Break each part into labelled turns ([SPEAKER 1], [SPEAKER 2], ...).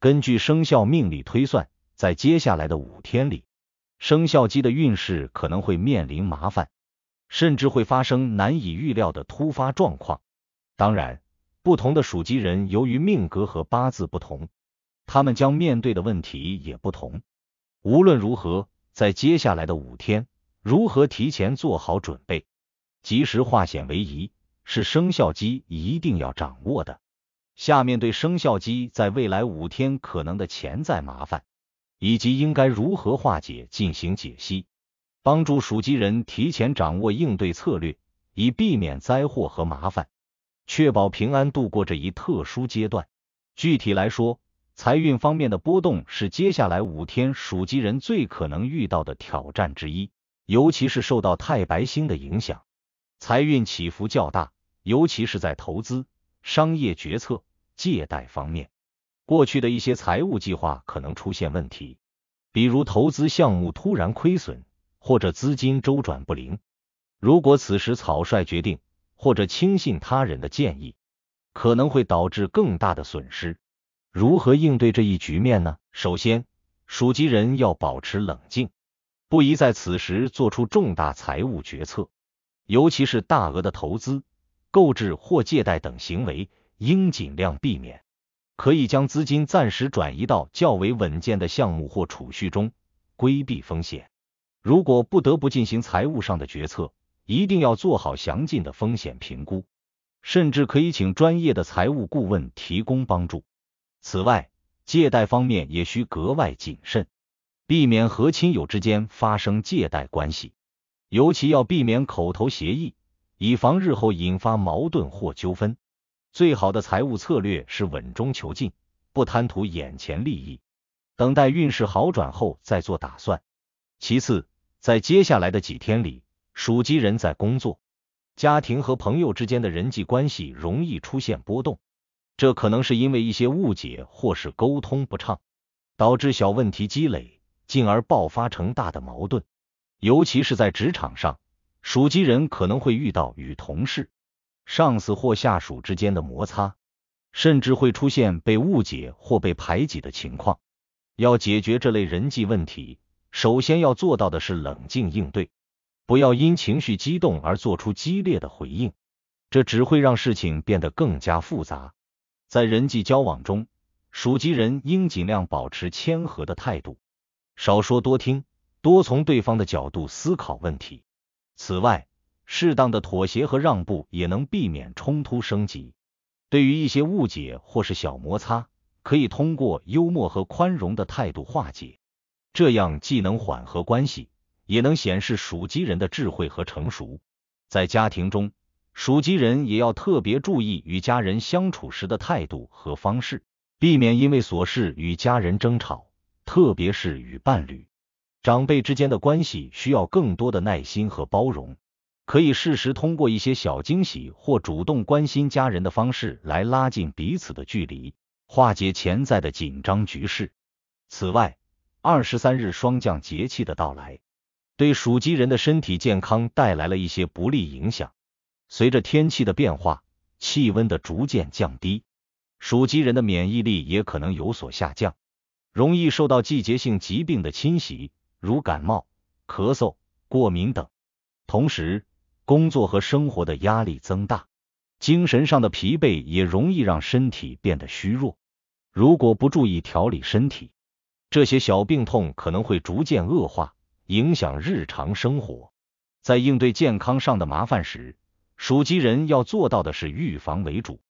[SPEAKER 1] 根据生肖命理推算，在接下来的5天里，生肖鸡的运势可能会面临麻烦，甚至会发生难以预料的突发状况。当然，不同的属鸡人由于命格和八字不同，他们将面对的问题也不同。无论如何，在接下来的5天，如何提前做好准备，及时化险为夷，是生肖鸡一定要掌握的。下面对生肖鸡在未来5天可能的潜在麻烦，以及应该如何化解进行解析，帮助属鸡人提前掌握应对策略，以避免灾祸和麻烦，确保平安度过这一特殊阶段。具体来说，财运方面的波动是接下来5天属鸡人最可能遇到的挑战之一，尤其是受到太白星的影响，财运起伏较大，尤其是在投资、商业决策、借贷方面。过去的一些财务计划可能出现问题，比如投资项目突然亏损，或者资金周转不灵。如果此时草率决定，或者轻信他人的建议，可能会导致更大的损失。如何应对这一局面呢？首先，属鸡人要保持冷静，不宜在此时做出重大财务决策，尤其是大额的投资、购置或借贷等行为，应尽量避免。可以将资金暂时转移到较为稳健的项目或储蓄中，规避风险。如果不得不进行财务上的决策，一定要做好详尽的风险评估，甚至可以请专业的财务顾问提供帮助。此外，借贷方面也需格外谨慎，避免和亲友之间发生借贷关系，尤其要避免口头协议，以防日后引发矛盾或纠纷。最好的财务策略是稳中求进，不贪图眼前利益，等待运势好转后再做打算。其次，在接下来的几天里，属鸡人在工作、家庭和朋友之间的人际关系容易出现波动，这可能是因为一些误解或是沟通不畅，导致小问题积累，进而爆发成大的矛盾。尤其是在职场上，属鸡人可能会遇到与同事、上司或下属之间的摩擦，甚至会出现被误解或被排挤的情况。要解决这类人际问题，首先要做到的是冷静应对，不要因情绪激动而做出激烈的回应，这只会让事情变得更加复杂。在人际交往中，属鸡人应尽量保持谦和的态度，少说多听，多从对方的角度思考问题。此外，适当的妥协和让步也能避免冲突升级。对于一些误解或是小摩擦，可以通过幽默和宽容的态度化解，这样既能缓和关系，也能显示属鸡人的智慧和成熟。在家庭中，属鸡人也要特别注意与家人相处时的态度和方式，避免因为琐事与家人争吵，特别是与伴侣、长辈之间的关系需要更多的耐心和包容。可以适时通过一些小惊喜或主动关心家人的方式来拉近彼此的距离，化解潜在的紧张局势。此外，23日霜降节气的到来，对属鸡人的身体健康带来了一些不利影响。随着天气的变化，气温的逐渐降低，属鸡人的免疫力也可能有所下降，容易受到季节性疾病的侵袭，如感冒、咳嗽、过敏等。同时，工作和生活的压力增大，精神上的疲惫也容易让身体变得虚弱。如果不注意调理身体，这些小病痛可能会逐渐恶化，影响日常生活。在应对健康上的麻烦时，属鸡人要做到的是预防为主。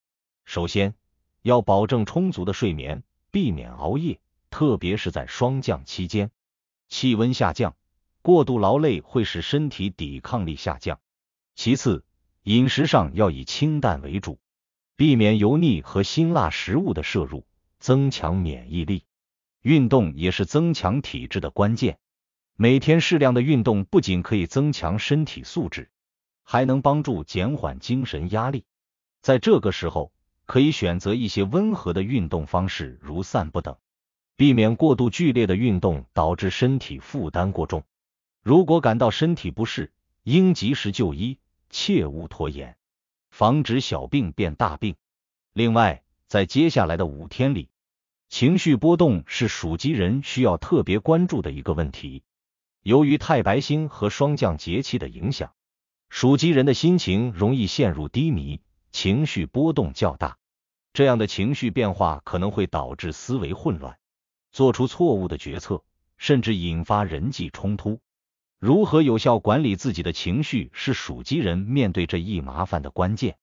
[SPEAKER 1] 首先，要保证充足的睡眠，避免熬夜，特别是在霜降期间。气温下降，过度劳累会使身体抵抗力下降。其次，饮食上要以清淡为主，避免油腻和辛辣食物的摄入，增强免疫力。运动也是增强体质的关键。每天适量的运动不仅可以增强身体素质，还能帮助减缓精神压力。在这个时候，可以选择一些温和的运动方式，如散步等，避免过度剧烈的运动导致身体负担过重。如果感到身体不适，应及时就医，切勿拖延，防止小病变大病。另外，在接下来的5天里，情绪波动是属鸡人需要特别关注的一个问题。由于太白星和霜降节气的影响，属鸡人的心情容易陷入低迷，情绪波动较大。这样的情绪变化可能会导致思维混乱，做出错误的决策，甚至引发人际冲突。如何有效管理自己的情绪是属鸡人面对这一麻烦的关键。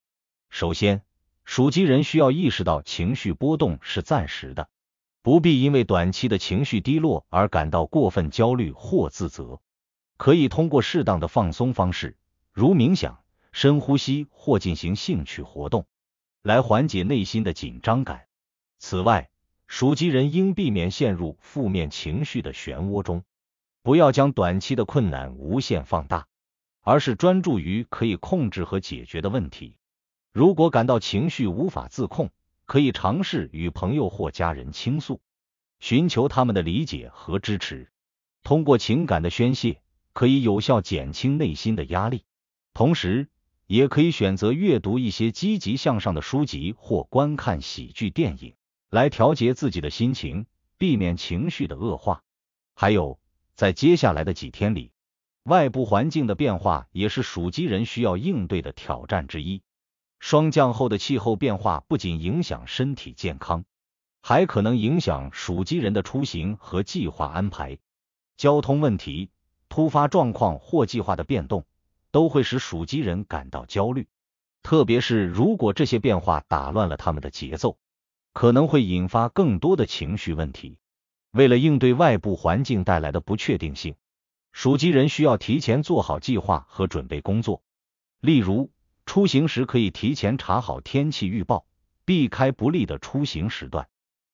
[SPEAKER 1] 首先，属鸡人需要意识到情绪波动是暂时的，不必因为短期的情绪低落而感到过分焦虑或自责。可以通过适当的放松方式，如冥想、深呼吸或进行兴趣活动，来缓解内心的紧张感。此外，属鸡人应避免陷入负面情绪的漩涡中，不要将短期的困难无限放大，而是专注于可以控制和解决的问题。如果感到情绪无法自控，可以尝试与朋友或家人倾诉，寻求他们的理解和支持。通过情感的宣泄，可以有效减轻内心的压力。同时，也可以选择阅读一些积极向上的书籍或观看喜剧电影，来调节自己的心情，避免情绪的恶化。还有，在接下来的几天里，外部环境的变化也是属鸡人需要应对的挑战之一。霜降后的气候变化不仅影响身体健康，还可能影响属鸡人的出行和计划安排。交通问题、突发状况或计划的变动，都会使属鸡人感到焦虑，特别是如果这些变化打乱了他们的节奏，可能会引发更多的情绪问题。为了应对外部环境带来的不确定性，属鸡人需要提前做好计划和准备工作。例如，出行时可以提前查好天气预报，避开不利的出行时段。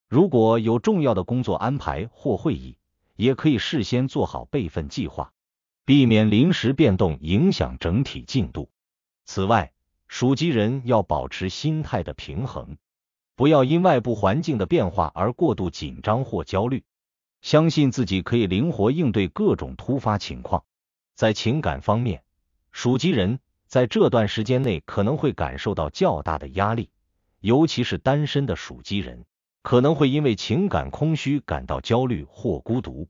[SPEAKER 1] 如果有重要的工作安排或会议，也可以事先做好备份计划，避免临时变动影响整体进度。此外，属鸡人要保持心态的平衡，不要因外部环境的变化而过度紧张或焦虑，相信自己可以灵活应对各种突发情况。在情感方面，属鸡人在这段时间内可能会感受到较大的压力，尤其是单身的属鸡人，可能会因为情感空虚感到焦虑或孤独。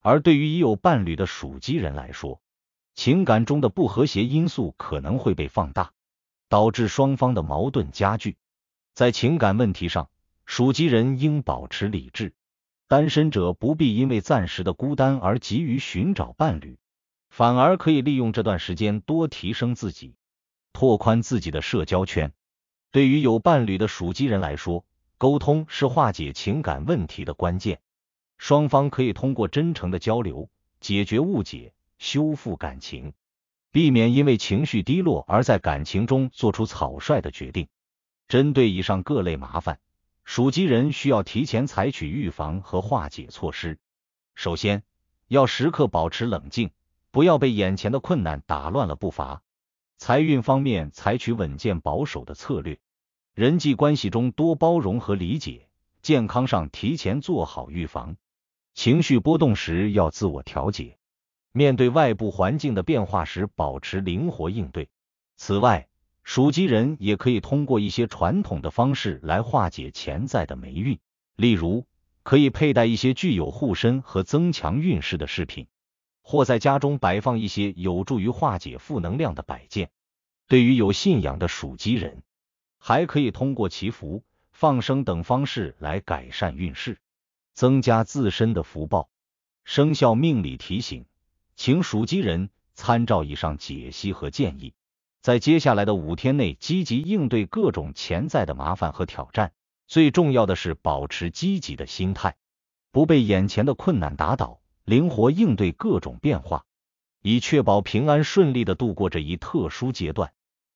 [SPEAKER 1] 而对于已有伴侣的属鸡人来说，情感中的不和谐因素可能会被放大，导致双方的矛盾加剧。在情感问题上，属鸡人应保持理智，单身者不必因为暂时的孤单而急于寻找伴侣，反而可以利用这段时间多提升自己，拓宽自己的社交圈。对于有伴侣的属鸡人来说，沟通是化解情感问题的关键。双方可以通过真诚的交流，解决误解，修复感情，避免因为情绪低落而在感情中做出草率的决定。针对以上各类麻烦，属鸡人需要提前采取预防和化解措施。首先，要时刻保持冷静，不要被眼前的困难打乱了步伐。财运方面，采取稳健保守的策略，人际关系中多包容和理解，健康上提前做好预防。情绪波动时要自我调节，面对外部环境的变化时保持灵活应对。此外，属鸡人也可以通过一些传统的方式来化解潜在的霉运，例如可以佩戴一些具有护身和增强运势的饰品，或在家中摆放一些有助于化解负能量的摆件。对于有信仰的属鸡人，还可以通过祈福、放生等方式来改善运势，增加自身的福报。生肖命理提醒，请属鸡人参照以上解析和建议，在接下来的5天内积极应对各种潜在的麻烦和挑战。最重要的是保持积极的心态，不被眼前的困难打倒，灵活应对各种变化，以确保平安顺利地度过这一特殊阶段。